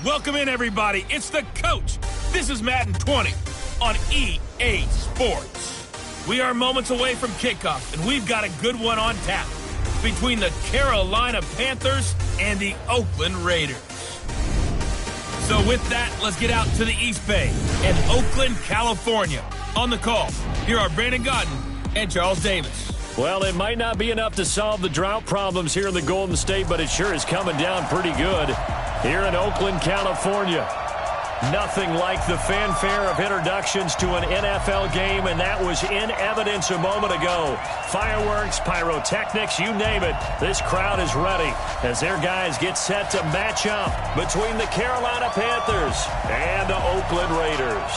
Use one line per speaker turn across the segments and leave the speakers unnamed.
Welcome in, everybody. It's the coach. This is Madden 20 on EA Sports. We are moments away from kickoff, and we've got a good one on tap between the Carolina Panthers and the Oakland Raiders. So with that, let's get out to the East Bay and Oakland, California. On the call, here are Brandon Godden and Charles Davis.
Well, it might not be enough to solve the drought problems here in the Golden State, but it sure is coming down pretty good here in Oakland, California. Nothing like the fanfare of introductions to an NFL game, and that was in evidence a moment ago. Fireworks, pyrotechnics, you name it. This crowd is ready as their guys get set to match up between the Carolina Panthers and the Oakland Raiders.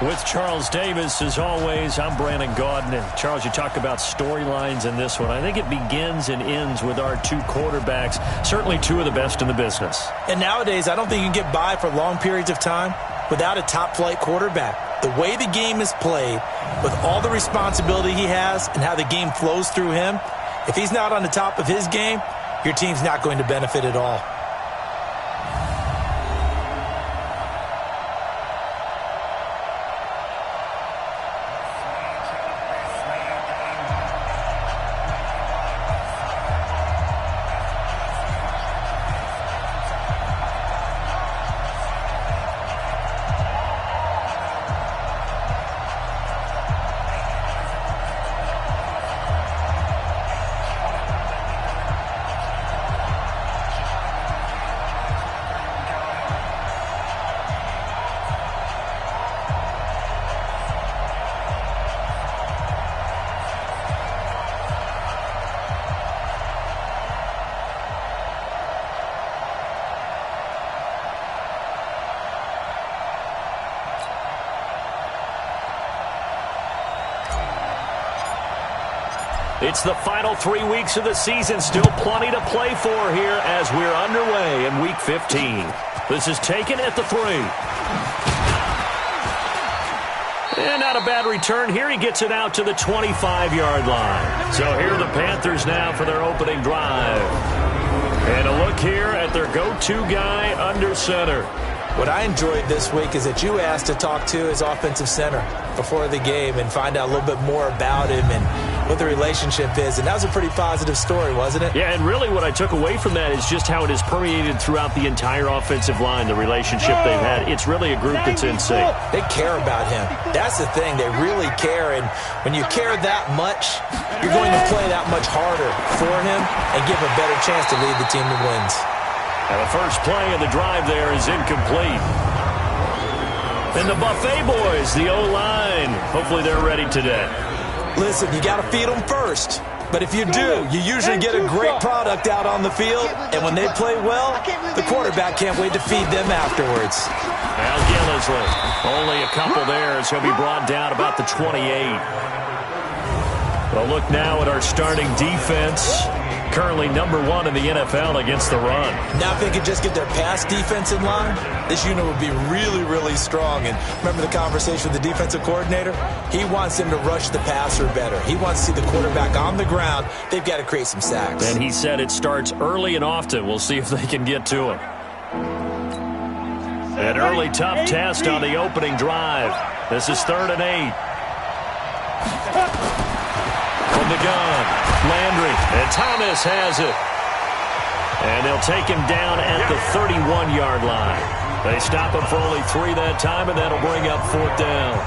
With Charles Davis, as always, I'm Brandon Gaudin. And Charles, you talk about storylines in this one. I think it begins and ends with our two quarterbacks, certainly two of the best in the business.
And nowadays, I don't think you can get by for long periods of time without a top-flight quarterback. The way the game is played, with all the responsibility he has and how the game flows through him, if he's not on the top of his game, your team's not going to benefit at all.
It's the final 3 weeks of the season. Still plenty to play for here as we're underway in Week 15. This is taken at the 3. And not a bad return here. He gets it out to the 25-yard line. So here are the Panthers now for their opening drive. And a look here at their go-to guy under center.
What I enjoyed this week is that you asked to talk to his offensive center before the game and find out a little bit more about him and what the relationship is. And that was a pretty positive story, wasn't it?
Yeah, and really what I took away from that is just how it has permeated throughout the entire offensive line, the relationship they've had. It's really a group that's in sync.
They care about him. That's the thing. They really care. And when you care that much, you're going to play that much harder for him and give a better chance to lead the team to wins.
And the first play of the drive there is incomplete. And the Buffet boys, the O-line, hopefully they're ready today.
Listen, you got to feed them first. But if you do, you usually get a great product out on the field. And when they play well, the quarterback can't wait to feed them afterwards.
Al Gillisley, only a couple there as he'll be brought down about the 28. Well, look now at our starting defense. Currently #1 in the NFL against the run.
Now if they could just get their pass defense in line, this unit would be really, really strong. And remember the conversation with the defensive coordinator? He wants them to rush the passer better. He wants to see the quarterback on the ground. They've got to create some sacks.
And he said it starts early and often. We'll see if they can get to him. An early tough test on the opening drive. This is 3rd and 8. From the gun, Landry, and Thomas has it. And they'll take him down at the 31-yard line. They stop him for only 3 that time, and that'll bring up 4th down.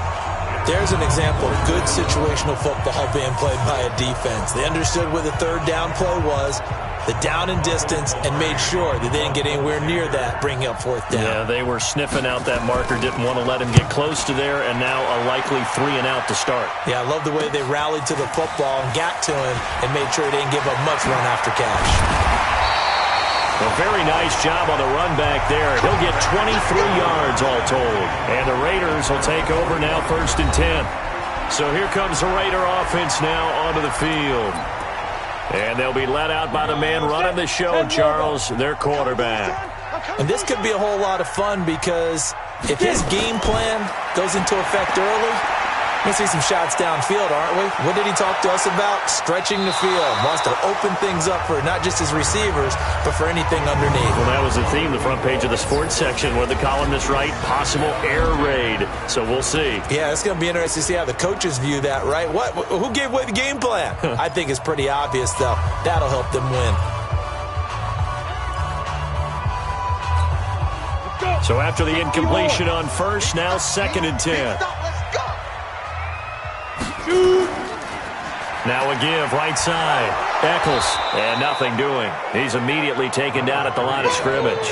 There's an example of good situational football being played by a defense. They understood where the 3rd down play was, the down and distance, and made sure that they didn't get anywhere near that, bringing up 4th down.
Yeah, they were sniffing out that marker, didn't want to let him get close to there, and now a likely 3 and out to start.
Yeah, I love the way they rallied to the football and got to him and made sure he didn't give up much run after catch.
A very nice job on the run back there. He'll get 23 yards all told. And the Raiders will take over now 1st and 10. So here comes the Raider offense now onto the field. And they'll be let out by the man running the show, Charles, their quarterback.
And this could be a whole lot of fun because if his game plan goes into effect early, We'll see some shots downfield, aren't we? What did he talk to us about? Stretching the field. Wants to open things up for not just his receivers, but for anything underneath.
Well, that was the theme, the front page of the sports section, where the columnists write possible air raid. So we'll see.
Yeah, it's going to be interesting to see how the coaches view that, right? Who gave away the game plan? I think it's pretty obvious, though. That'll help them win.
So after the incompletion on first, now 2nd and 10. Now a give, right side. Eccles, and nothing doing. He's immediately taken down at the line of scrimmage.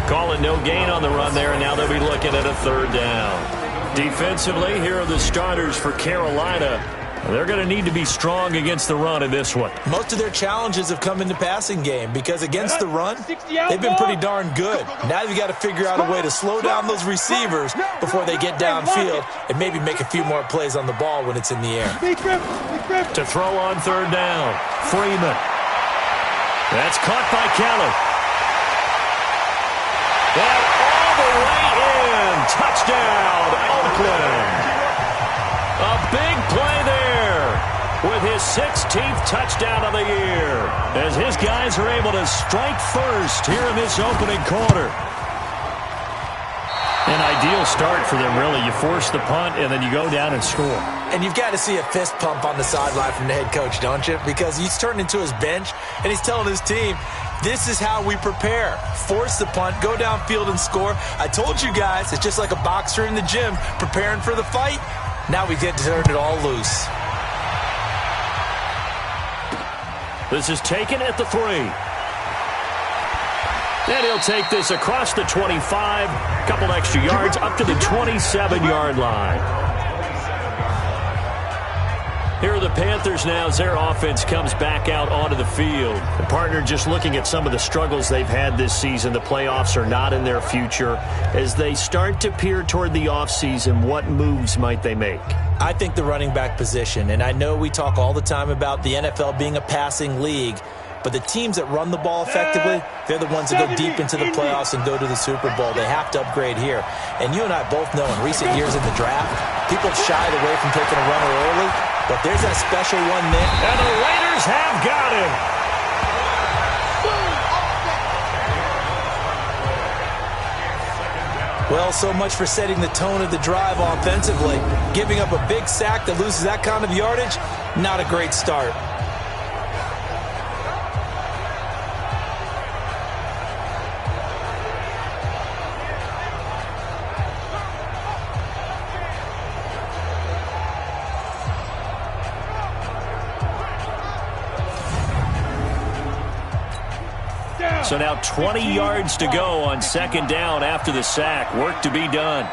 Calling no gain on the run there, and now they'll be looking at a 3rd down. Defensively, here are the starters for Carolina. They're going to need to be strong against the run in this one.
Most of their challenges have come in the passing game because against the run, they've been pretty darn good. Now you've got to figure out a way to slow down those receivers before they get downfield and maybe make a few more plays on the ball when it's in the air.
To throw on 3rd down, Freeman. That's caught by Kelly. And all the way in. Touchdown, Oakland. A big play there with his 16th touchdown of the year as his guys are able to strike first here in this opening quarter. An ideal start for them, really. You force the punt, and then you go down and score.
And you've got to see a fist pump on the sideline from the head coach, don't you? Because he's turned into his bench, and he's telling his team, this is how we prepare. Force the punt, go downfield and score. I told you guys, it's just like a boxer in the gym preparing for the fight. Now we get to turn it all loose.
This is taken at the 3. And he'll take this across the 25, couple extra yards, up to the 27-yard line. Here are the Panthers now as their offense comes back out onto the field. The partner, just looking at some of the struggles they've had this season, the playoffs are not in their future. As they start to peer toward the offseason, what moves might they make?
I think the running back position, and I know we talk all the time about the NFL being a passing league, but the teams that run the ball effectively, they're the ones that go deep into the playoffs and go to the Super Bowl. They have to upgrade here. And you and I both know in recent years in the draft, people have shied away from taking a runner early, but there's that special one there.
And the Raiders have got him.
Well, so much for setting the tone of the drive offensively. Giving up a big sack that loses that kind of yardage, not a great start.
So now 20 yards to go on 2nd down after the sack. Work to be done.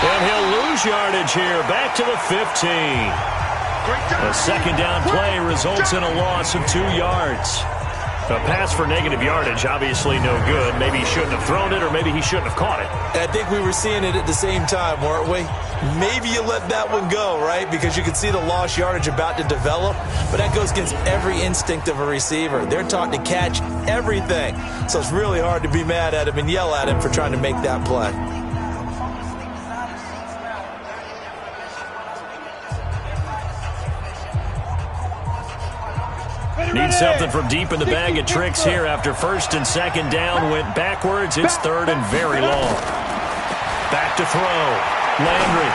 And he'll lose yardage here. Back to the 15. A 2nd down play results in a loss of 2 yards. A pass for negative yardage, obviously no good. Maybe he shouldn't have thrown it, or maybe he shouldn't have caught it.
I think we were seeing it at the same time, weren't we? Maybe you let that one go, right? Because you can see the lost yardage about to develop. But that goes against every instinct of a receiver. They're taught to catch everything. So it's really hard to be mad at him and yell at him for trying to make that play.
Need something from deep in the bag of tricks here after 1st and 2nd down. Went backwards. It's 3rd and very long. Back to throw. Landry.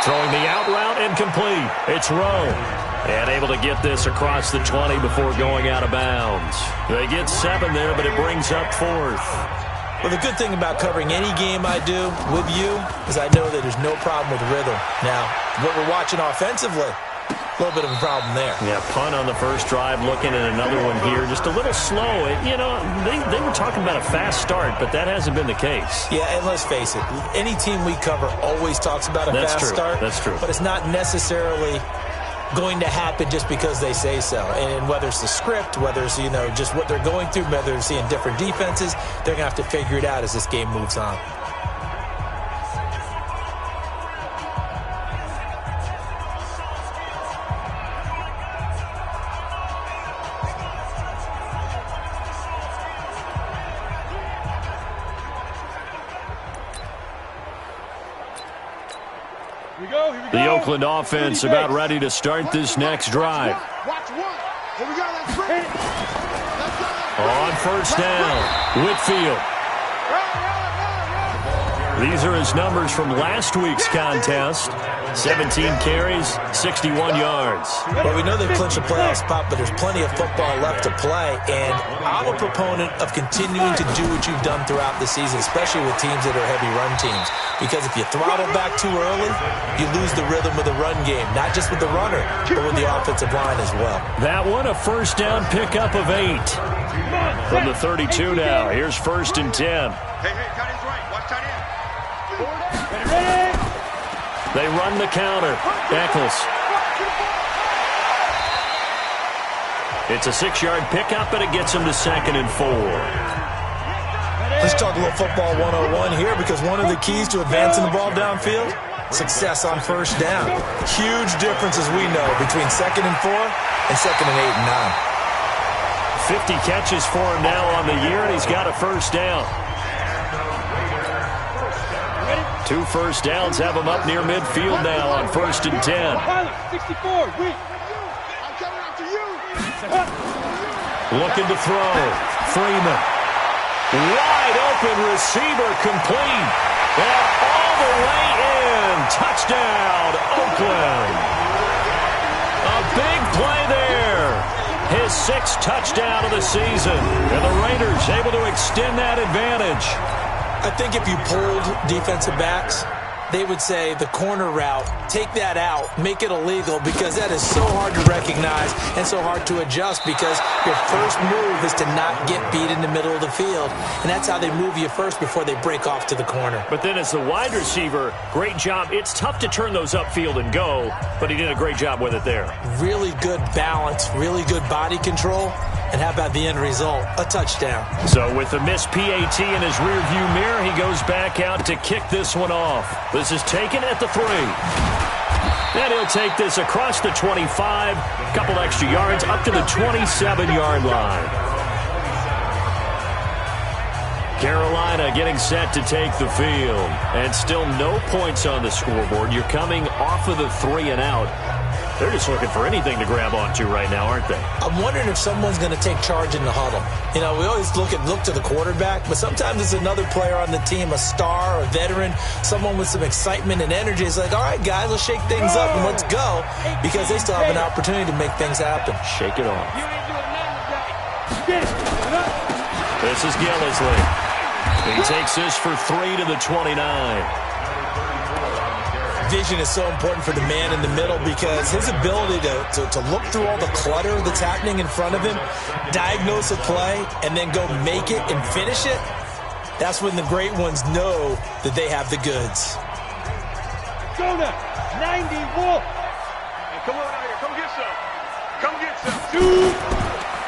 Throwing the out route and complete. It's Rowe. And able to get this across the 20 before going out of bounds. They get 7 there, but it brings up 4th.
Well, the good thing about covering any game I do with you is I know that there's no problem with rhythm. Now, what we're watching offensively, a little bit of a problem there.
Yeah, punt on the first drive, looking at another one here. Just a little slow. You know, they were talking about a fast start, but that hasn't been the case.
Yeah, and let's face it, any team we cover always talks about a fast start.
That's true.
But it's not necessarily going to happen just because they say so. And whether it's the script, whether it's, you know, just what they're going through, whether they're seeing different defenses, they're going to have to figure it out as this game moves on.
The Oakland offense about ready to start this next drive.
Watch one. Here we go. Let's bring it.
On first down, Whitfield. These are his numbers from last week's contest. 17 carries, 61 yards.
Well, we know they've clinched a playoff spot, but there's plenty of football left to play. And I'm a proponent of continuing to do what you've done throughout the season, especially with teams that are heavy run teams. Because if you throttle back too early, you lose the rhythm of the run game, not just with the runner, but with the offensive line as well.
That one, a first down pickup of 8. From the 32 now, here's 1st and 10.
Hey, tight end's right. Watch tight end.
They run the counter. Eccles. It's a 6-yard pickup, and it gets him to 2nd and 4.
Let's talk a little football 101 here, because one of the keys to advancing the ball downfield, success on first down. Huge difference, as we know, between 2nd and 4 and 2nd and 8 and 9.
50 catches for him now on the year, and he's got a first down. 2 first downs have him up near midfield now on 1st and 10.
64.
Looking to throw. Freeman. Wide open receiver complete. And all the way in. Touchdown, Oakland. A big play there. His 6th touchdown of the season. And the Raiders able to extend that advantage.
I think if you polled defensive backs, they would say the corner route, take that out, make it illegal, because that is so hard to recognize and so hard to adjust, because your first move is to not get beat in the middle of the field. And that's how they move you first before they break off to the corner.
But then as the wide receiver, great job. It's tough to turn those upfield and go, but he did a great job with it there.
Really good balance, really good body control. And how about the end result? A touchdown.
So with the missed PAT in his rearview mirror, he goes back out to kick this one off. This is taken at the 3. And he'll take this across the 25, couple extra yards up to the 27-yard line. Carolina getting set to take the field. And still no points on the scoreboard. You're coming off of the 3 and out. They're just looking for anything to grab onto right now, aren't they?
I'm wondering if someone's going to take charge in the huddle. You know, we always look to the quarterback, but sometimes it's another player on the team, a star, a veteran, someone with some excitement and energy. It's like, all right, guys, let's shake things up and let's go, because they still have an opportunity to make things happen.
Shake it off. This is Gillisley. He takes this for 3 to the 29.
Vision is so important for the man in the middle, because his ability to look through all the clutter that's happening in front of him, diagnose a play, and then go make it and finish it, that's when the great ones know that they have the goods.
Jonah, 90 Wolf. Hey, come on out here. Come get some. Come get some.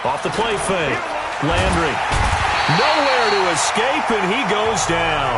Off the play fake. Landry. Nowhere to escape, and he goes down.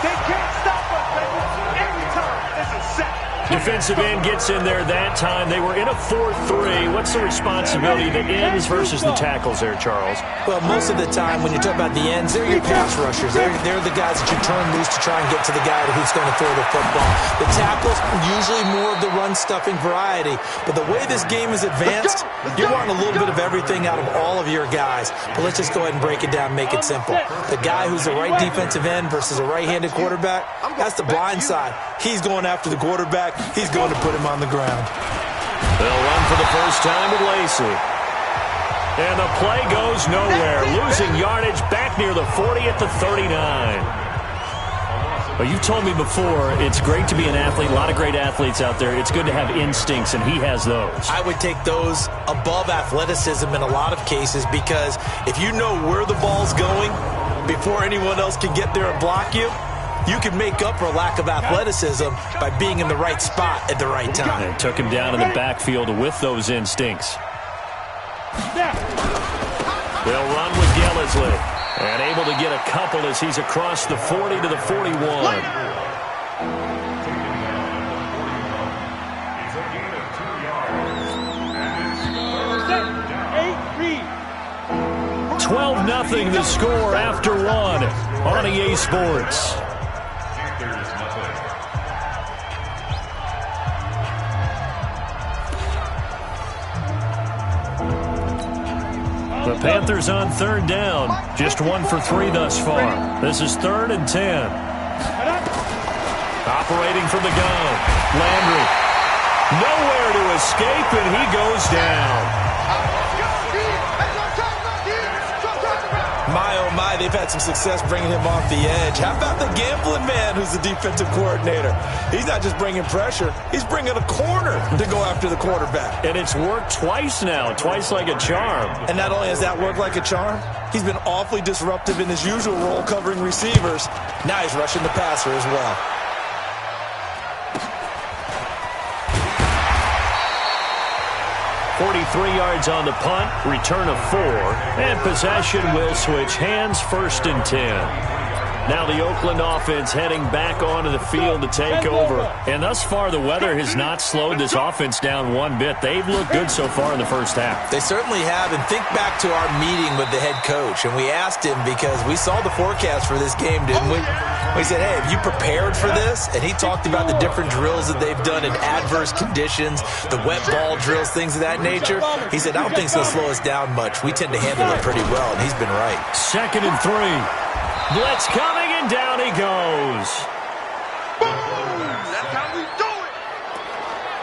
They can't stop us, baby. Every time, it's a sack.
Defensive end gets in there that time. They were in a 4-3. What's the responsibility that ends versus the tackles there, Charles?
Well, most of the time when you talk about the ends, they're your pass rushers. They're the guys that you turn loose to try and get to the guy who's going to throw the football. The tackles, usually more of the run-stuffing variety. But the way this game is advanced, you're wanting a little bit of everything out of all of your guys. But let's just go ahead and break it down, make it simple. The guy who's the right defensive end versus a right-handed quarterback, that's the blind side. He's going after the quarterback. He's going to put him on the ground.
They'll run for the first time with Lacey. And the play goes nowhere. Losing yardage back near the 40 at the 39. Well, you told me before, it's great to be an athlete. A lot of great athletes out there. It's good to have instincts, and he has those.
I would take those above athleticism in a lot of cases, because if you know where the ball's going before anyone else can get there and block you, you can make up for a lack of athleticism by being in the right spot at the right time.
And took him down in the backfield with those instincts. They'll run with Gillisley. And able to get a couple as he's across the 40 to the 41. 12-0 the score after 1 on EA Sports. The Panthers on third down. Just 1 for 3 thus far. This is 3rd and 10. Operating from the gun. Landry. Nowhere to escape, and he goes down.
My, oh my, they've had some success bringing him off the edge. How about the gambling man who's the defensive coordinator? He's not just bringing pressure, he's bringing a corner to go after the quarterback.
And it's worked twice now, twice like a charm.
And not only has that worked like a charm, he's been awfully disruptive in his usual role covering receivers. Now he's rushing the passer as well.
43 yards on the punt, return of 4, and possession will switch hands, 1st and 10. Now the Oakland offense heading back onto the field to take over. And thus far, the weather has not slowed this offense down one bit. They've looked good so far in the first half.
They certainly have. And think back to our meeting with the head coach. And we asked him because we saw the forecast for this game, didn't we? We said, hey, have you prepared for this? And he talked about the different drills that they've done in adverse conditions, the wet ball drills, things of that nature. He said, I don't think it's going to slow us down much. We tend to handle it pretty well, and he's been right.
2nd and 3. Blitz coming, and down he goes.
That's how we do it.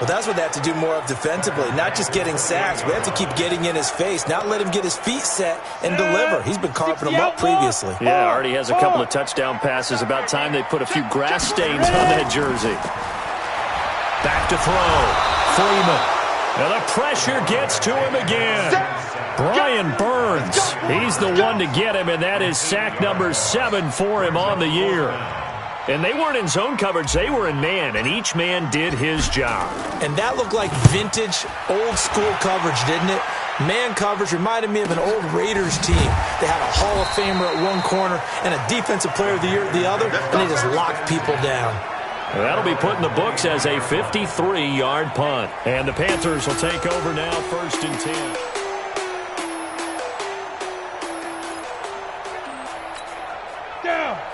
Well, that's what they have to do more of defensively, not just getting sacks. We have to keep getting in his face, not let him get his feet set and deliver. He's been carving them up previously.
Yeah, already has a couple of touchdown passes. About time they put a few grass stains on that jersey. Back to throw. Freeman. And the pressure gets to him again. Brian Burns, he's the one to get him, and that is sack number 7 for him on the year. And they weren't in zone coverage, they were in man, and each man did his job.
And that looked like vintage, old-school coverage, didn't it? Man coverage reminded me of an old Raiders team. They had a Hall of Famer at one corner and a Defensive Player of the Year at the other, and they just locked people down.
That'll be put in the books as a 53-yard punt. And the Panthers will take over now, 1st and 10.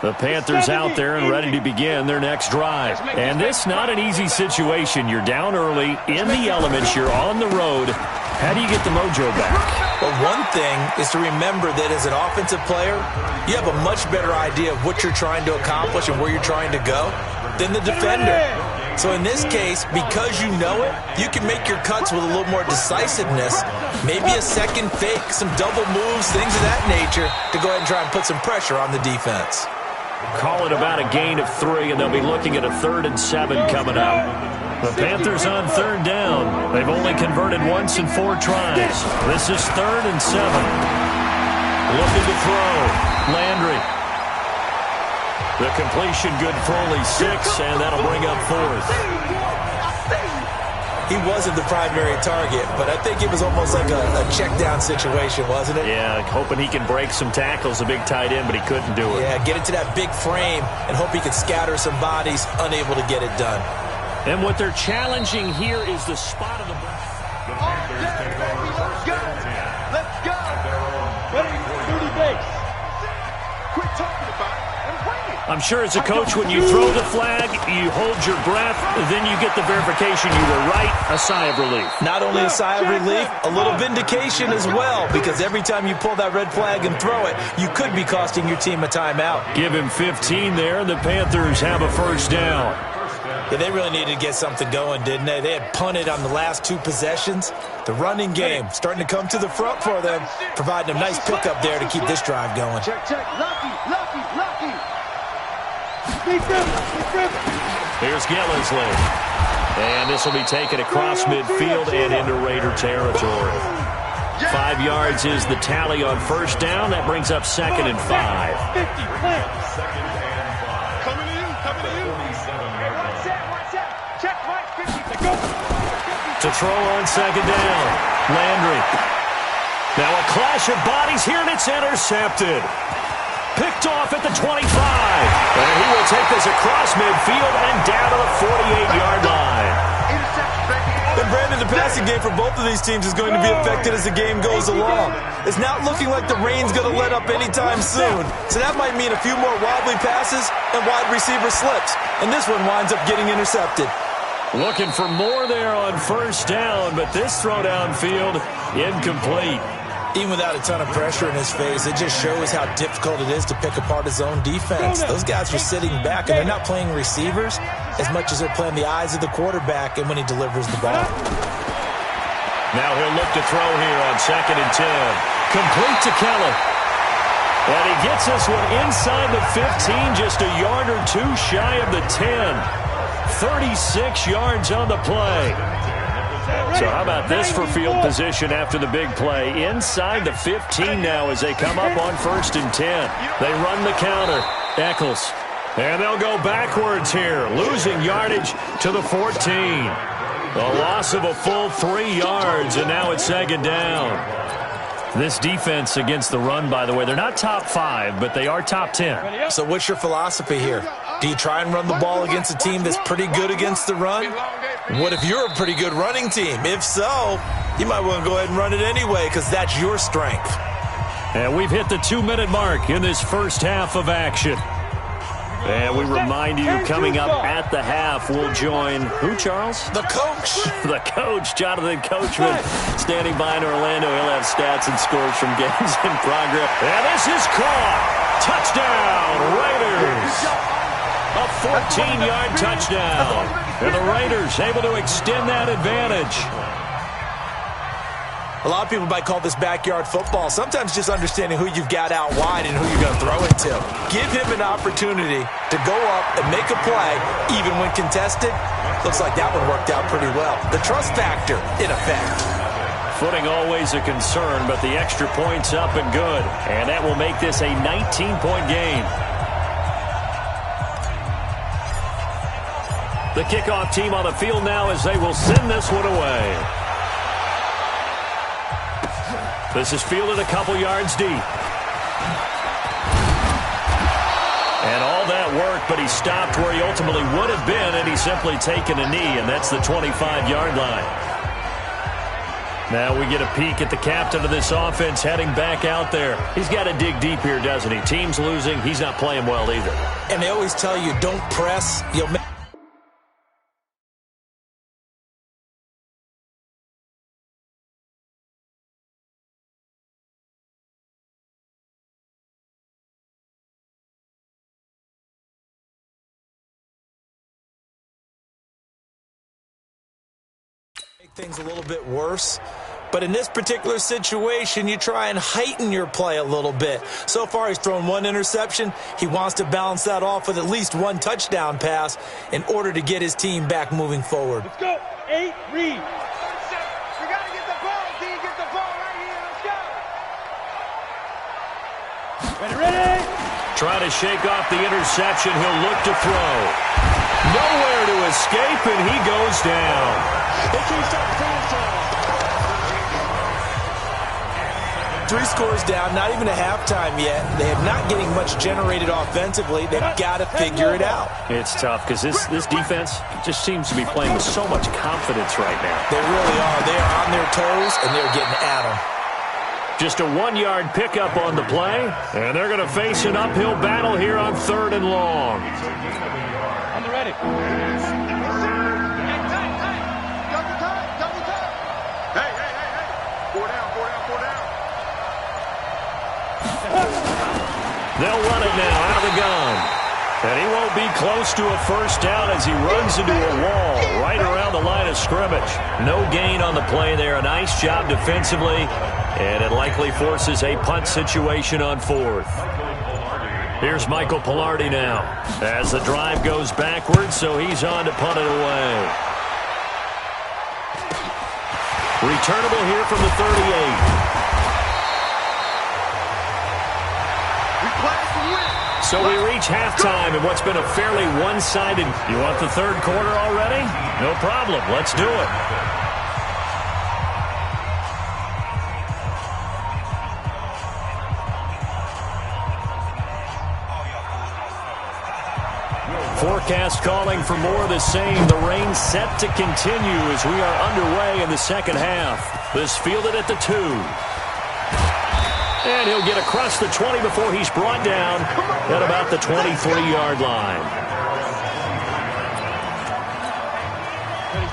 The Panthers out there and ready to begin their next drive. And this not an easy situation. You're down early, in the elements, you're on the road. How do you get the mojo back?
Well, one thing is to remember that as an offensive player, you have a much better idea of what you're trying to accomplish and where you're trying to go than the defender. So in this case, because you know it, you can make your cuts with a little more decisiveness, maybe a second fake, some double moves, things of that nature, to go ahead and try and put some pressure on the defense.
Call it about a gain of 3, and they'll be looking at a 3rd and 7 coming up. The Panthers on 3rd down. They've only converted once in 4 tries. This is 3rd and 7. Looking to throw. Landry. The completion good for only 6, and that'll bring up 4th.
He wasn't the primary target, but I think it was almost like a check-down situation, wasn't it?
Yeah, hoping he can break some tackles, a big tight end, but he couldn't do it.
Yeah, get into that big frame and hope he can scatter some bodies, unable to get it done.
And what they're challenging here is the spot of the...
Let's go. Let's go. Ready for 30 base. Quit talking about it and bring it.
I'm sure as a coach, when you throw the flag, you hold your breath, then you get the verification you were right, a sigh of relief.
Not only a sigh of relief, a little vindication as well, because every time you pull that red flag and throw it, you could be costing your team a timeout.
Give him 15 there, and the Panthers have a 1st down.
Yeah, they really needed to get something going, didn't they? They had punted on the last 2 possessions. The running game starting to come to the front for them, providing a nice pickup there to keep this drive going.
Check, check. Lucky.
Here's Gillisley. And this will be taken across midfield and into Raider territory. 5 yards is the tally on 1st down. That brings up 2nd and 5.
50 plants. Coming to you. Check, Mike. 50. Go.
To throw on 2nd down. Landry. Now a clash of bodies here, and it's intercepted. Picked off at the 25. And he will take this across midfield and down to the 48-yard line.
And Brandon, the passing game for both of these teams is going to be affected as the game goes along. It's not looking like the rain's going to let up anytime soon. So that might mean a few more wobbly passes and wide receiver slips. And this one winds up getting intercepted.
Looking for more there on 1st down, but this throw downfield incomplete.
Even without a ton of pressure in his face, it just shows how difficult it is to pick apart his own defense. Those guys are sitting back, and they're not playing receivers as much as they're playing the eyes of the quarterback and when he delivers the ball.
Now he'll look to throw here on 2nd and 10. Complete to Kelly. And he gets this one inside the 15, just a yard or two shy of the 10. 36 yards on the play. So how about this for field position after the big play? Inside the 15 now as they come up on 1st and 10. They run the counter. Eccles. And they'll go backwards here, losing yardage to the 14. A loss of a full 3 yards, and now it's 2nd down. This defense against the run, by the way, they're not top 5, but they are top 10.
So what's your philosophy here? Do you try and run the ball against a team that's pretty good against the run? What if you're a pretty good running team? If so, you might want to go ahead and run it anyway because that's your strength.
And we've hit the 2-minute mark in this first half of action. And we remind you, coming up at the half, we'll join who, Charles?
The coach.
The coach, Jonathan Coachman, standing by in Orlando. He'll have stats and scores from games in progress. And this is caught. Touchdown, Raiders. A 14-yard touchdown. And the Raiders able to extend that advantage.
A lot of people might call this backyard football. Sometimes just understanding who you've got out wide and who you're going to throw it to. Give him an opportunity to go up and make a play, even when contested. Looks like that one worked out pretty well. The trust factor in effect.
Footing always a concern, but the extra point's up and good. And that will make this a 19-point game. The kickoff team on the field now as they will send this one away. This is fielded a couple yards deep. And all that work, but he stopped where he ultimately would have been, and he's simply taken a knee, and that's the 25-yard line. Now we get a peek at the captain of this offense heading back out there. He's got to dig deep here, doesn't he? Team's losing. He's not playing well either.
And they always tell you, don't press. You'll make things a little bit worse. But in this particular situation, you try and heighten your play a little bit. So far, he's thrown one interception. He wants to balance that off with at least one touchdown pass in order to get his team back moving forward.
Let's go. 8, read. We got to get the ball, D. Get the ball right here. Let's go. Ready.
Trying to shake off the interception. He'll look to throw. Nowhere to escape, and he goes down.
3 scores down, not even a halftime yet. They're not getting much generated offensively. They've got to figure it out.
It's tough because this defense just seems to be playing with so much confidence right now.
They really are. They are on their toes, and they're getting at them.
Just a 1-yard pickup on the play, and they're going to face an uphill battle here on 3rd and long.
On the ready.
They'll run it now out of the gun. And he won't be close to a first down as he runs into a wall right around the line of scrimmage. No gain on the play there. A nice job defensively. And it likely forces a punt situation on 4th. Here's Michael Pilardi now as the drive goes backwards, so he's on to punt it away. Returnable here from the 38. So we reach halftime in what's been a fairly one-sided. You want the 3rd quarter already? No problem. Let's do it. Forecast calling for more of the same. The rain set to continue as we are underway in the second half. This fielded at the 2. And he'll get across the 20 before he's brought down at about the 23-yard line.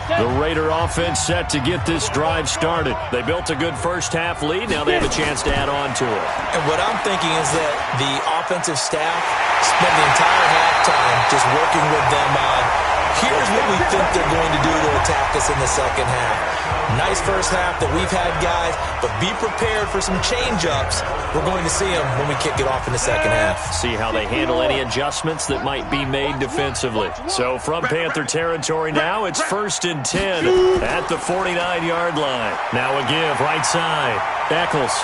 The Raider offense set to get this drive started. They built a good first-half lead. Now they have a chance to add on to it.
And what I'm thinking is that the offensive staff spent the entire halftime just working with them on, here's what we think they're going to do to attack us in the second half. Nice first half that we've had, guys, but be prepared for some change-ups. We're going to see them when we kick it off in the second half.
See how they handle any adjustments that might be made defensively. So from Panther territory now, it's 1st and 10 at the 49-yard line. Now a give, right side. Eccles.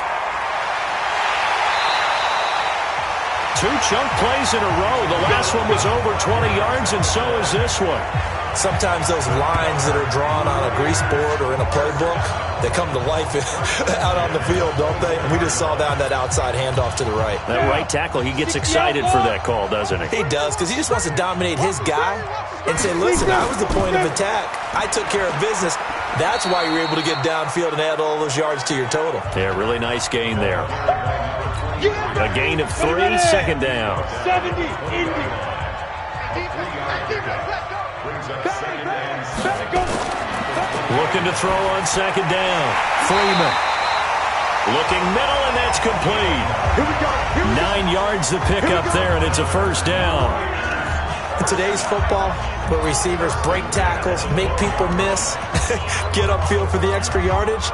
2 chunk plays in a row. The last one was over 20 yards, and so is this one.
Sometimes those lines that are drawn on a grease board or in a playbook, they come to life out on the field, don't they? And we just saw that outside handoff to the right.
That right tackle, he gets excited for that call, doesn't he?
He does, because he just wants to dominate his guy and say, listen, I was the point of attack. I took care of business. That's why you're able to get downfield and add all those yards to your total.
Yeah, really nice gain there. A gain of 3, second down.
70, Indy.
Looking to throw on second down. Freeman. Looking middle, and that's complete. 9 yards the pickup there, and it's a first down.
In today's football, where receivers break tackles, make people miss, get upfield for the extra yardage,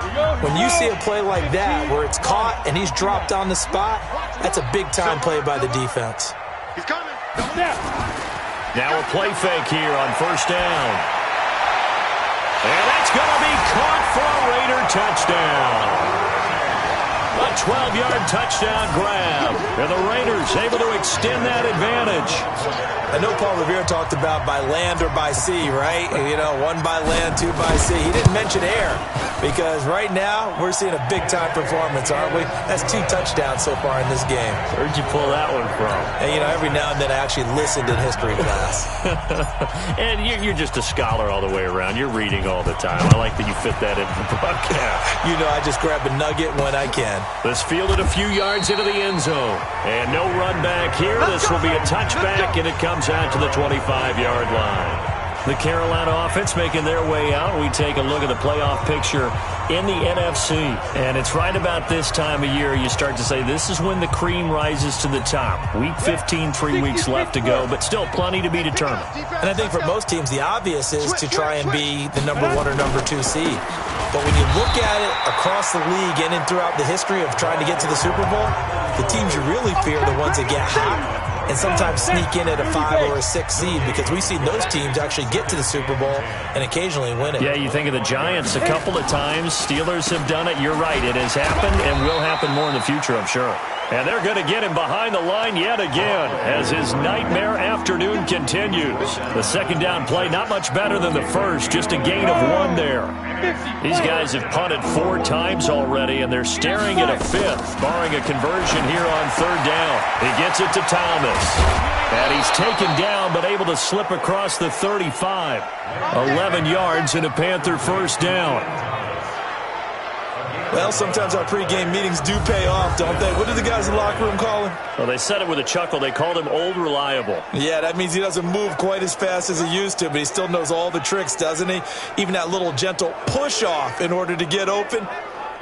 when you see a play like that where it's caught and he's dropped on the spot, that's a big-time play by the defense.
He's coming.
Now a play fake here on first down. And that's going to be caught for a Raider touchdown. A 12-yard touchdown grab. And the Raiders able to extend that advantage.
I know Paul Revere talked about by land or by sea, right? You know, 1 by land, 2 by sea. He didn't mention air because right now we're seeing a big-time performance, aren't we? That's 2 touchdowns so far in this game.
Where'd you pull that one from?
And, you know, every now and then I actually listened in history class.
And you're just a scholar all the way around. You're reading all the time. I like that you fit that into the broadcast.
You know, I just grab a nugget when I can.
This fielded a few yards into the end zone. And no run back here. This will be a touchback, and it comes out to the 25-yard line. The Carolina offense making their way out. We take a look at the playoff picture in the NFC. And it's right about this time of year you start to say this is when the cream rises to the top. Week 15, 3 weeks left to go, but still plenty to be determined.
And I think for most teams, the obvious is to try and be the number 1 or number 2 seed. But when you look at it across the league and throughout the history of trying to get to the Super Bowl, the teams you really fear are the ones that get hot and sometimes sneak in at a 5 or a 6 seed, because we've seen those teams actually get to the Super Bowl and occasionally win it.
Yeah, you think of the Giants a couple of times. Steelers have done it. You're right. It has happened and will happen more in the future, I'm sure. And they're going to get him behind the line yet again as his nightmare afternoon continues. The second down play, not much better than the first, just a gain of 1 there. These guys have punted 4 times already, and they're staring at a 5th, barring a conversion here on third down. He gets it to Thomas. And he's taken down, but able to slip across the 35. 11 yards and a Panther first down.
Well, sometimes our pregame meetings do pay off, don't they? What do the guys in the locker room call him?
Well, they said it with a chuckle. They called him Old Reliable.
Yeah, that means he doesn't move quite as fast as he used to, but he still knows all the tricks, doesn't he? Even that little gentle push-off in order to get open,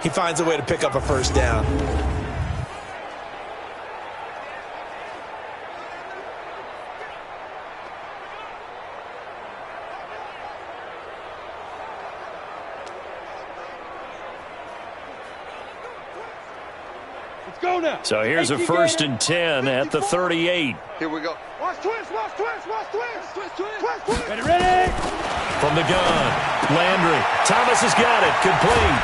he finds a way to pick up a first down.
Go now.
So here's a 1st and 10 at the 38.
Here we go. Watch twist, watch twist, watch twist. Twist, twist. Ready.
From the gun, Landry. Thomas has got it. Complete.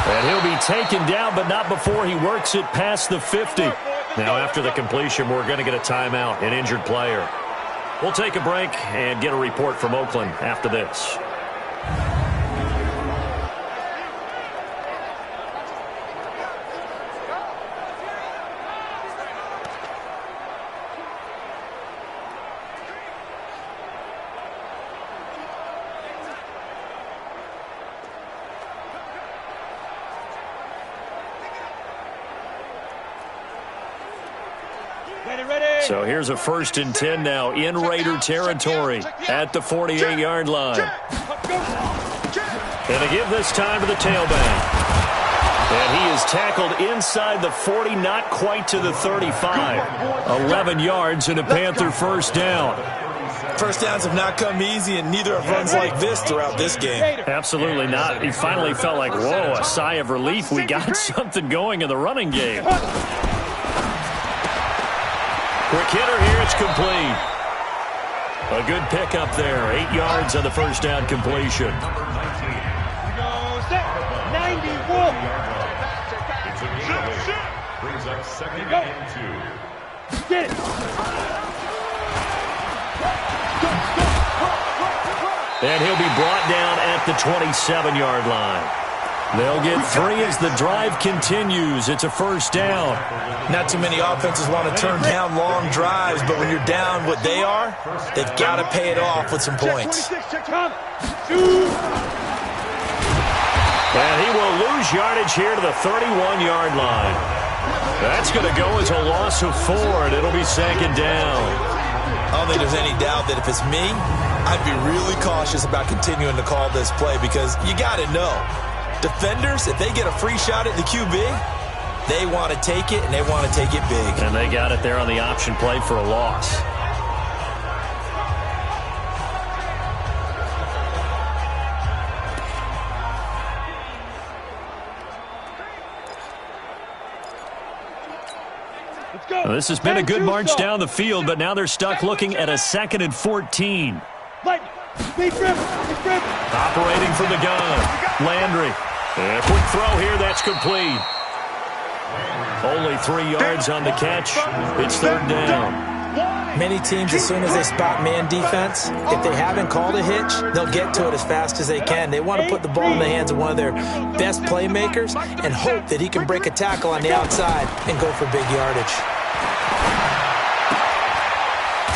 And he'll be taken down, but not before he works it past the 50. Now after the completion, we're going to get a timeout, an injured player. We'll take a break and get a report from Oakland after this. So here's a 1st and 10 now in Raider territory at the 48-yard line. And to give this time to the tailback. And he is tackled inside the 40, not quite to the 35. 11 yards and a Panther 1st down.
First downs have not come easy, and neither have runs like this throughout this game.
Absolutely not. He finally felt like, whoa, a sigh of relief. We got something going in the running game. Quick hitter here, it's complete. A good pickup there. 8 yards on the 1st down completion.
91.
Brings up 2nd and 2.
Get it.
And he'll be brought down at the 27-yard line. They'll get 3 as the drive continues. It's a 1st down.
Not too many offenses want to turn down long drives, but when you're down what they are, they've got to pay it off with some points.
And he will lose yardage here to the 31-yard line. That's going to go as a loss of 4, and it'll be 2nd down.
I don't think there's any doubt that if it's me, I'd be really cautious about continuing to call this play because you got to know, defenders, if they get a free shot at the QB, they want to take it, and they want to take it big.
And they got it there on the option play for a loss. Well, this has been a good march down the field, but now they're stuck looking at a 2nd and 14. Operating from the gun, Landry. And a quick throw here, that's complete. Only 3 yards on the catch. It's 3rd down.
Many teams, as soon as they spot man defense, if they haven't called a hitch, they'll get to it as fast as they can. They want to put the ball in the hands of one of their best playmakers and hope that he can break a tackle on the outside and go for big yardage.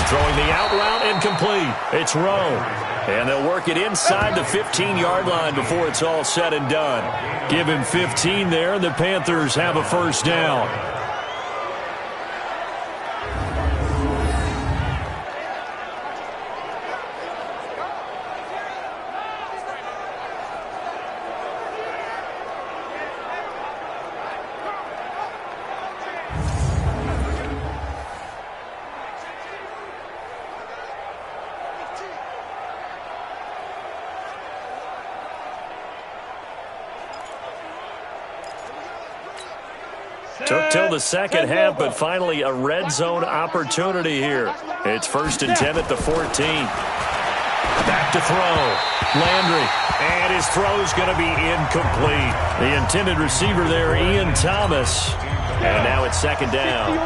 Throwing the out route incomplete. It's Rowe. And they'll work it inside the 15-yard line before it's all said and done. Give him 15 there, and the Panthers have a 1st down. Took till the 2nd half, but finally a red zone opportunity here. It's 1st and 10 at the 14. Back to throw. Landry. And his throw's going to be incomplete. The intended receiver there, Ian Thomas. And now it's 2nd down.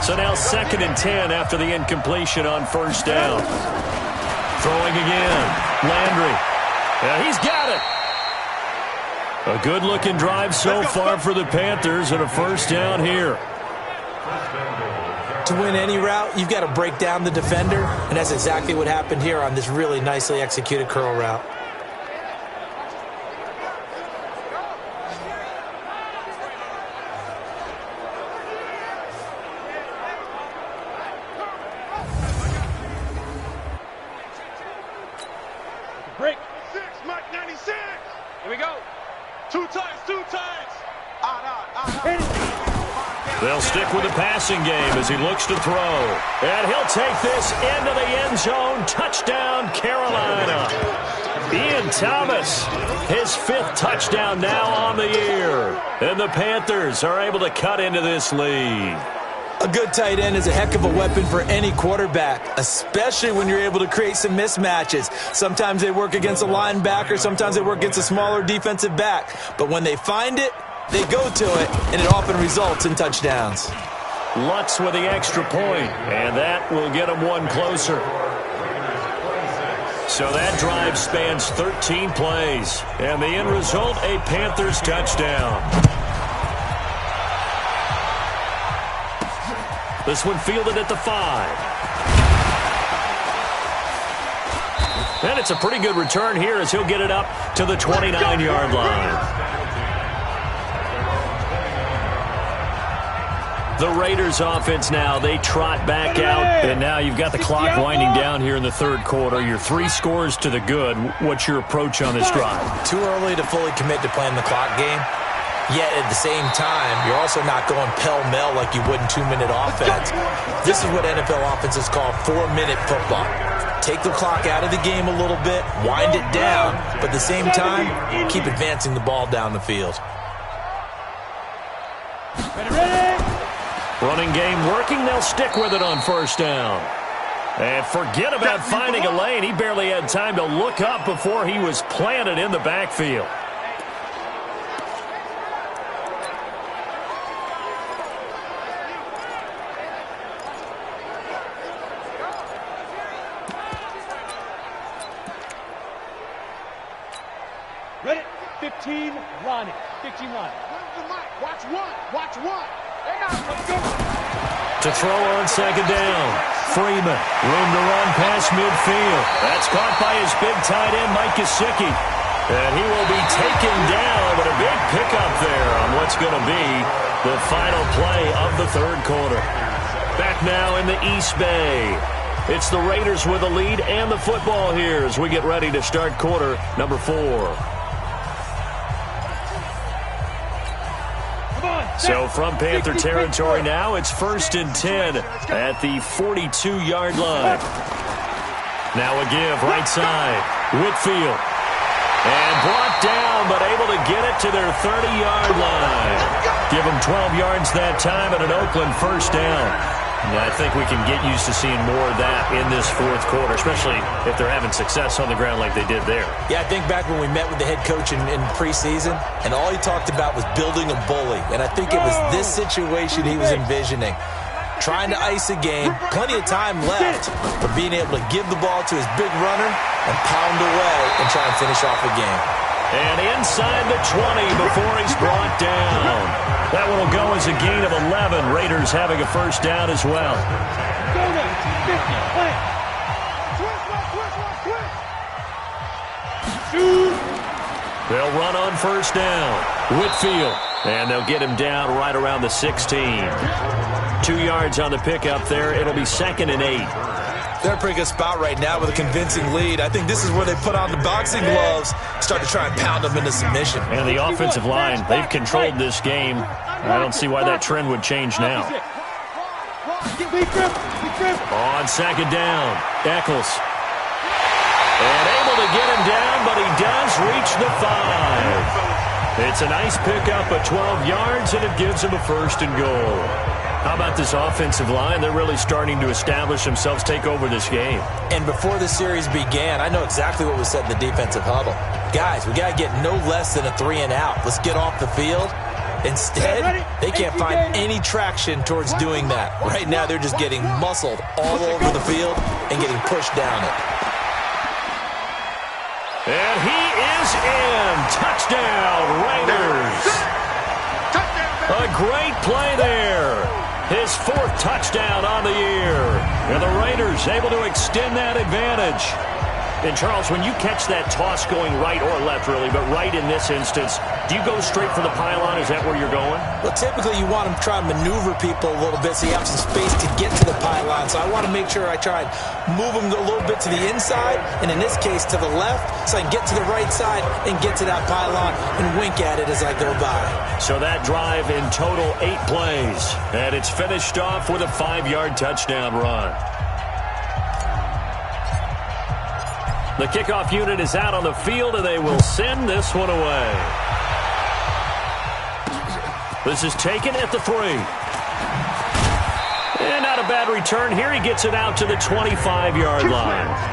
So now 2nd and 10 after the incompletion on 1st down. Throwing again. Landry. And he's got it. A good-looking drive so far for the Panthers and a 1st down here.
To win any route, you've got to break down the defender, and that's exactly what happened here on this really nicely executed curl route.
Break. 6, Mike 96. Here we go. Two times.
They'll stick with the passing game as he looks to throw. And he'll take this into the end zone. Touchdown, Carolina. Ian Thomas, his 5th touchdown now on the year. And the Panthers are able to cut into this lead.
A good tight end is a heck of a weapon for any quarterback, especially when you're able to create some mismatches. Sometimes they work against a linebacker, sometimes they work against a smaller defensive back. But when they find it, they go to it, and it often results in touchdowns.
Lutz with the extra point, and that will get them one closer. So that drive spans 13 plays, and the end result, a Panthers touchdown. This one fielded at the 5. And it's a pretty good return here as he'll get it up to the 29-yard line. The Raiders offense now, they trot back out, and now you've got the clock winding down here in the third quarter. You're 3 scores to the good. What's your approach on this drive?
Too early to fully commit to playing the clock game. Yet at the same time, you're also not going pell-mell like you would in 2-minute offense. This is what NFL offenses call 4-minute football. Take the clock out of the game a little bit, wind it down, but at the same time, keep advancing the ball down the field.
Running game working. They'll stick with it on first down. And forget about finding a lane. He barely had time to look up before he was planted in the backfield.
Ready? 15, Ronnie. 15, Ronnie. Watch one. Watch one. Let's go.
To throw on second down. Freeman. Room to run past midfield. That's caught by his big tight end, Mike Gesicki. And he will be taken down, but a big pickup there on what's going to be the final play of the third quarter. Back now in the East Bay. It's the Raiders with the lead and the football here as we get ready to start quarter number 4. So from Panther territory now, it's 1st and 10 at the 42-yard line. Now a give right side. Whitfield. And brought down, but able to get it to their 30-yard line. Give them 12 yards that time at an Oakland first down. Yeah, I think we can get used to seeing more of that in this fourth quarter, especially if they're having success on the ground like they did there.
Yeah, I think back when we met with the head coach in preseason, and all he talked about was building a bully. And I think it was this situation he was envisioning. Trying to ice a game, plenty of time left, but being able to give the ball to his big runner and pound away and try and finish off the game.
And inside the 20 before he's brought down. That one will go as a gain of 11. Raiders having a first down as well. They'll run on first down. Whitfield. And they'll get him down right around the 16. 2 yards on the pickup there. It'll be 2nd and 8.
They're in a pretty good spot right now with a convincing lead. I think this is where they put on the boxing gloves, start to try and pound them into submission.
And the offensive line, they've controlled this game. I don't see why that trend would change now. On second down, Eccles. And able to get him down, but he does reach the 5. It's a nice pickup of 12 yards, and it gives him a 1st and goal. How about this offensive line? They're really starting to establish themselves, take over this game.
And before the series began, I know exactly what was said in the defensive huddle. Guys, we got to get no less than a 3 and out. Let's get off the field. Instead, they can't find any traction towards doing that. Right now, they're just getting muscled all over the field and getting pushed down it.
And he is in. Touchdown, Raiders. A great play there. His 4th touchdown on the year. And the Raiders able to extend that advantage. And, Charles, when you catch that toss going right or left, really, but right in this instance, do you go straight for the pylon? Is that where you're going?
Well, typically you want to try and maneuver people a little bit so you have some space to get to the pylon. So I want to make sure I try and move them a little bit to the inside, and in this case to the left, so I can get to the right side and get to that pylon and wink at it as I go by. So
that drive in total 8 plays, and it's finished off with a 5-yard touchdown run. The kickoff unit is out on the field, and they will send this one away. This is taken at the 3. And not a bad return here. He gets it out to the 25-yard line.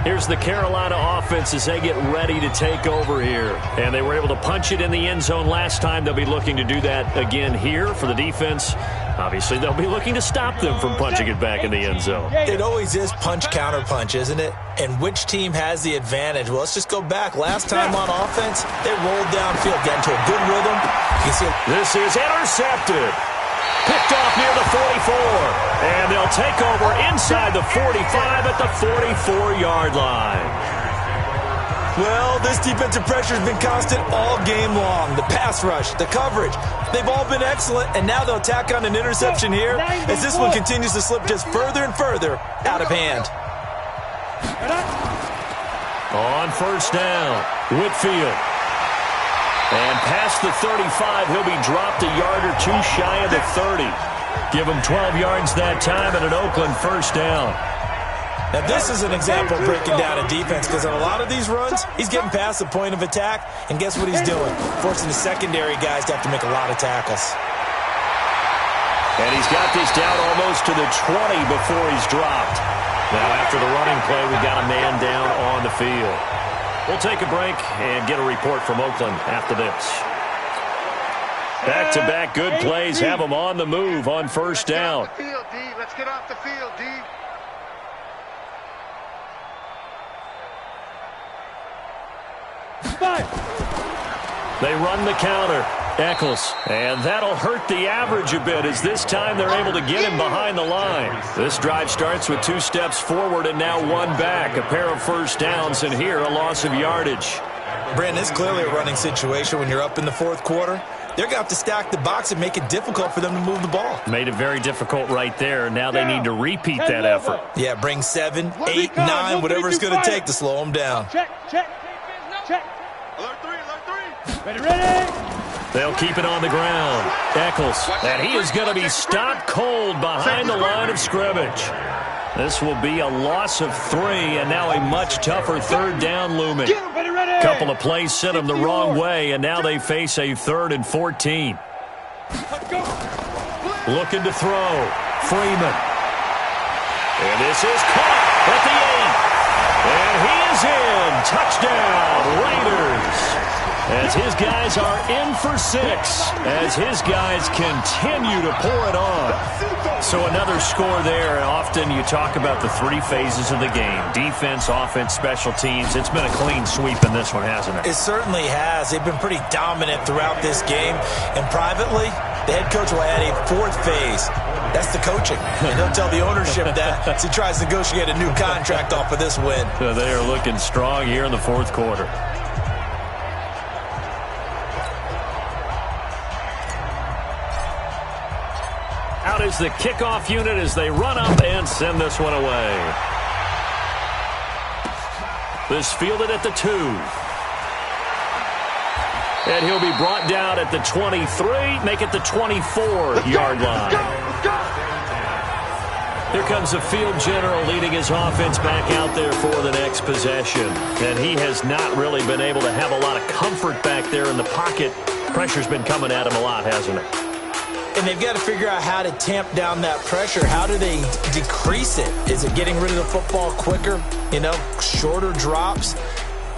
Here's the Carolina offense as they get ready to take over here. And they were able to punch it in the end zone last time. They'll be looking to do that again here for the defense. Obviously, they'll be looking to stop them from punching it back in the end zone.
It always is punch-counter-punch, isn't it? And which team has the advantage? Well, let's just go back. Last time on offense, they rolled downfield, got into a good rhythm. You can see
this is intercepted. Picked off near the 44. And they'll take over inside the 45 at the 44-yard line.
Well, this defensive pressure has been constant all game long. The pass rush, the coverage, they've all been excellent, and now they'll tack on an interception here as this one continues to slip just further and further out of hand.
On first down, Whitfield. And past the 35, he'll be dropped a yard or two shy of the 30. Give him 12 yards that time and an Oakland first down.
Now, this is an example of breaking down a defense because on a lot of these runs, he's getting past the point of attack, and guess what he's doing? Forcing the secondary guys to have to make a lot of tackles.
And he's got this down almost to the 20 before he's dropped. Now, after the running play, we've got a man down on the field. We'll take a break and get a report from Oakland after this. Back-to-back good plays have them on the move on first down.
Let's get off the field, D.
They run the counter. Eccles. And that'll hurt the average a bit as this time they're able to get him behind the line. This drive starts with 2 steps forward and now 1 back. A pair of first downs, and here a loss of yardage.
Brandon, it's clearly a running situation when you're up in the fourth quarter. They're going to have to stack the box and make it difficult for them to move the ball.
Made it very difficult right there. Now they need to repeat that effort.
Yeah, bring 7, 8, 9, whatever it's going to take to slow them down.
Check. Alert 3. Ready.
They'll keep it on the ground. Eccles. And he is going to be stopped cold behind the line of scrimmage. This will be a loss of 3, and now a much tougher third down looming. Couple of plays sent them the wrong way, and now they face a 3rd and 14. Looking to throw. Freeman. And this is caught at the 8. And he is in. Touchdown, Raiders. As his guys are in for 6, as his guys continue to pour it on. So another score there. Often you talk about the 3 phases of the game: defense, offense, special teams. It's been a clean sweep in this one, hasn't it?
It certainly has. They've been pretty dominant throughout this game. And privately, the head coach will add a 4th phase. That's the coaching. And he'll tell the ownership that as he tries to negotiate a new contract off of this win.
So they are looking strong here in the 4th quarter. Out is the kickoff unit as they run up and send this one away. This fielded at the 2. And he'll be brought down at the 23, make it the 24-yard line. Here comes the field general leading his offense back out there for the next possession. And he has not really been able to have a lot of comfort back there in the pocket. Pressure's been coming at him a lot, hasn't it?
And they've got to figure out how to tamp down that pressure. How do they decrease it? Is it getting rid of the football quicker? Shorter drops?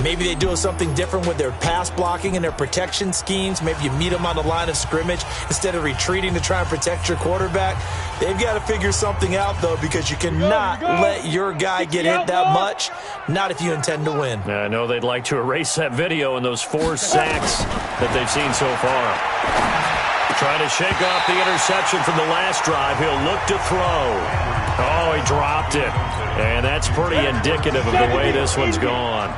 Maybe they do something different with their pass blocking and their protection schemes. Maybe you meet them on the line of scrimmage instead of retreating to try and protect your quarterback. They've got to figure something out, though, because you cannot let your guy get hit that much, not if you intend to win.
I know they'd like to erase that video and those 4 sacks that they've seen so far. Trying to shake off the interception from the last drive. He'll look to throw. Oh, he dropped it. And that's pretty indicative of the way this one's gone.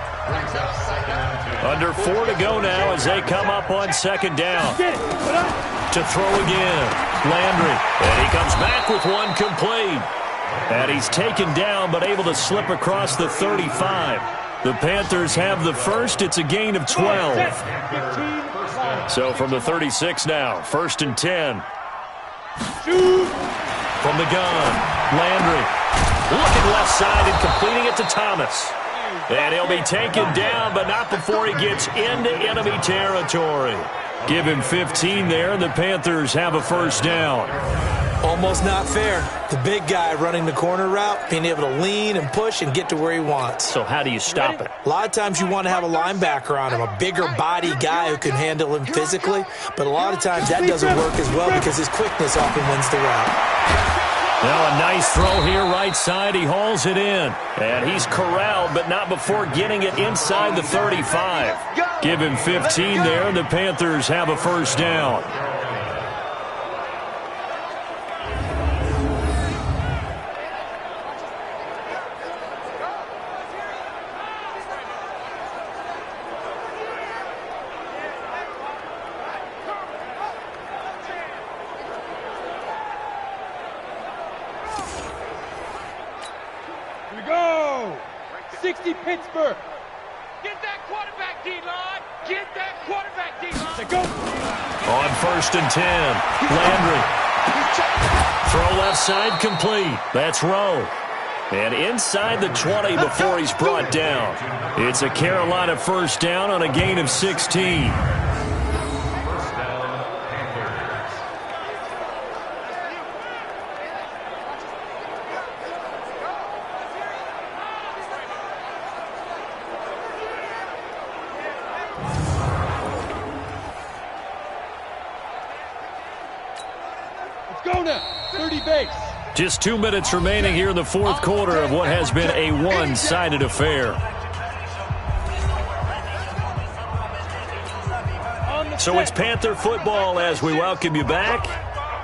Under 4 to go now as they come up on 2nd down. To throw again. Landry. And he comes back with one complete. And he's taken down but able to slip across the 35. The Panthers have the first. It's a gain of 12. So from the 36 now, 1st and 10. From the gun, Landry looking left side and completing it to Thomas. And he'll be taken down, but not before he gets into enemy territory. Give him 15 there, and the Panthers have a first down.
Almost not fair. The big guy running the corner route, being able to lean and push and get to where he wants.
So how do you stop it?
A lot of times you want to have a linebacker on him, a bigger body guy who can handle him physically, but a lot of times that doesn't work as well because his quickness often wins the route.
Now a nice throw here right side. He hauls it in. And he's corralled, but not before getting it inside the 35. Give him 15 there, and the Panthers have a first down.
60 Pittsburgh.
Get that quarterback, D-line. Get that quarterback, D-line.
Go.
On 1st and 10, Landry. Throw left side complete. That's Rowe. And inside the 20 before he's brought down. It's a Carolina first down on a gain of 16.
Go now. 30 base.
Just 2 minutes remaining here in the fourth quarter of what has been a one-sided affair. So it's Panther football as we welcome you back.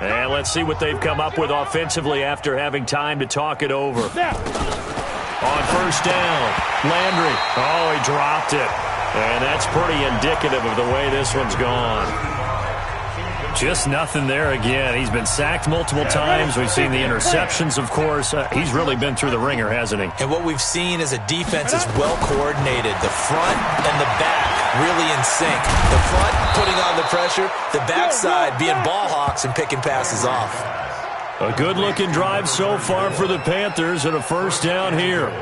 And let's see what they've come up with offensively after having time to talk it over. On first down, Landry. Oh, he dropped it. And that's pretty indicative of the way this one's gone. Just nothing there again. He's been sacked multiple times. We've seen the interceptions, of course. He's really been through the ringer, hasn't he?
And what we've seen is a defense is well coordinated. The front and the back really in sync. The front putting on the pressure. The backside being ball hawks and picking passes off.
A good-looking drive so far for the Panthers and a first down here.
Here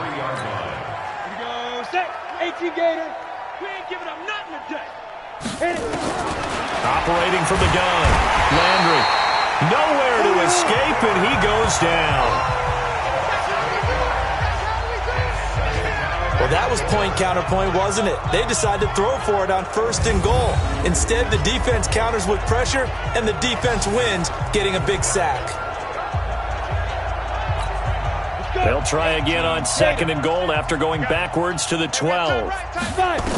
we go. Set. 18 Gator. We ain't giving up nothing today. Hit it.
Operating from the gun, Landry. Nowhere to escape, and he goes down.
Well, that was point-counterpoint, wasn't it? They decided to throw for it on 1st and goal. Instead, the defense counters with pressure, and the defense wins, getting a big sack.
They'll try again on 2nd and goal after going backwards to the 12.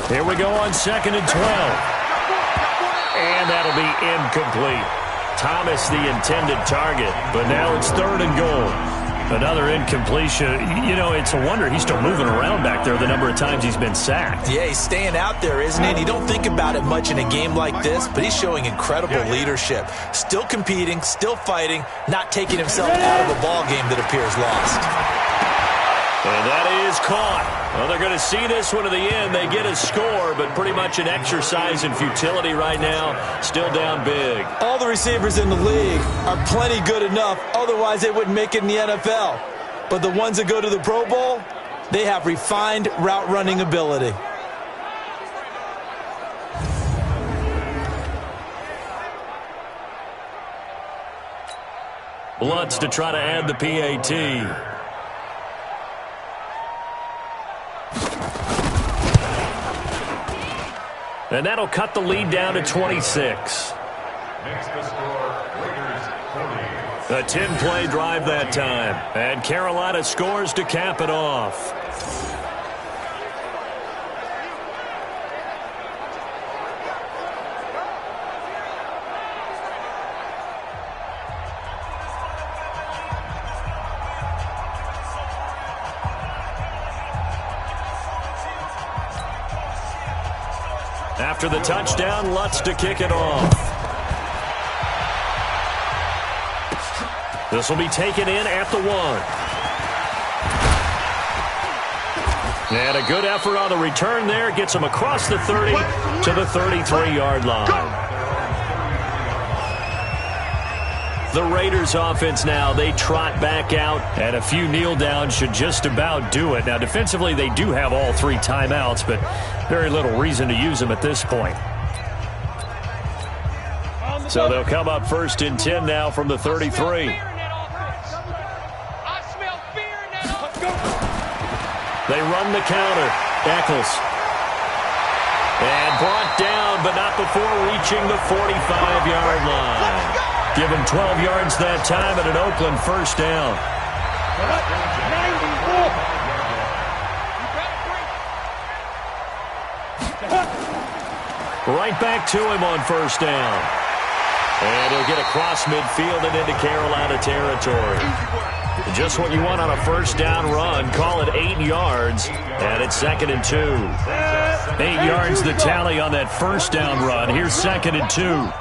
Here we go on 2nd and 12. And that'll be incomplete. Thomas the intended target, but now it's 3rd and goal. Another incompletion. You know, it's a wonder he's still moving around back there the number of times he's been sacked.
Yeah, he's staying out there, isn't he? You don't think about it much in a game like this, but he's showing incredible leadership. Still competing, still fighting, not taking himself out of a ball game that appears lost.
And that is caught. Well, they're going to see this one to the end. They get a score, but pretty much an exercise in futility right now. Still down big.
All the receivers in the league are plenty good enough. Otherwise, they wouldn't make it in the NFL. But the ones that go to the Pro Bowl, they have refined route running ability.
Lutz to try to add the PAT. And that'll cut the lead down to 26.
Makes the score, Raiders 40.
A 10-play drive that time. And Carolina scores to cap it off. After the touchdown, Lutz to kick it off. This will be taken in at the 1. And a good effort on the return there. Gets him across the 30 to the 33-yard line. The Raiders offense now, they trot back out, and a few kneel downs should just about do it. Now, defensively, they do have all 3 timeouts, but very little reason to use them at this point. So they'll come up 1st and 10 now from the 33. They run the counter. Eccles. And brought down, but not before reaching the 45-yard line. Give him 12 yards that time at an Oakland first down. Right back to him on first down. And he'll get across midfield and into Carolina territory. Just what you want on a first down run. Call it 8 yards. And it's 2nd and 2. 8 yards the tally on that first down run. Here's 2nd and 2.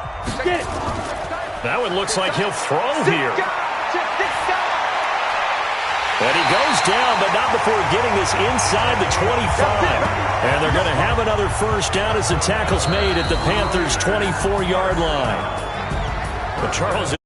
That one looks like he'll throw here. And he goes down, but not before getting this inside the 25. And they're going to have another first down as the tackle's made at the Panthers' 24-yard line. But Charles